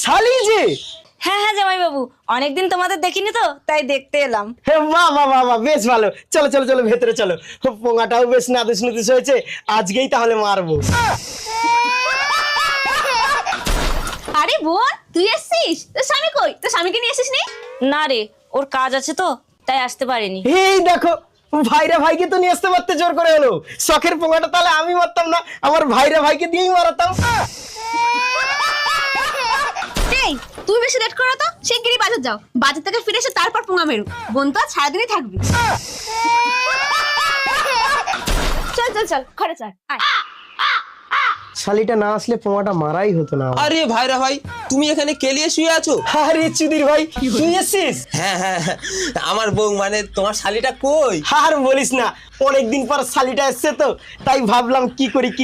শালি যে। হ্যাঁ হ্যাঁ জামাই বাবু, অনেকদিন তোমাদের দেখিনি তো তাই দেখতে এলাম। হে বাহ বাহ বাহ বাহ, বেশ ভালো। চলো চলো চলো ভেতরে চলো। পোঙাটাও বেশ নাদুস নুদুস হয়েছে, আজকেই তাহলে মারবো। আরে বোন, তুই এসেছিস? তোর স্বামী কই? তোর স্বামীকে নিয়ে এসেছিস নি? না রে, ওর কাজ আছে তো তাই আসতে পারেনি। এই দেখো, ভাইরা ভাইকে তো নিয়ে আসতে পারতে জোর করে হলো। শখের পোঙাটা তাহলে আমি মারতাম না, আমার ভাইরা ভাইকে দিয়েই মারাতাম। এই, তুই বেশি লেট করো তো, শিগগিরই বাজার যাও। বাজার থেকে ফিরে এসে তারপর পোঙা মেরু। বোন তো আজ সারাদিনই থাকবি। চল চল চল, ঘরে চল, আয়। শালিটা না আসলে পোঙাটা মারাই হতো না। আরে ভাইরা ভাই, তুমি এখানে কেলিয়ে শুয়ে আছো? আরে চুদির ভাই, তুই এসছিস? হ্যাঁ হ্যাঁ হ্যাঁ, আমার বউ মানে তোমার শালিটা কই? আর বলিস না, অনেকদিন পর শালিটা এসছে তো তাই ভাবলাম কি করি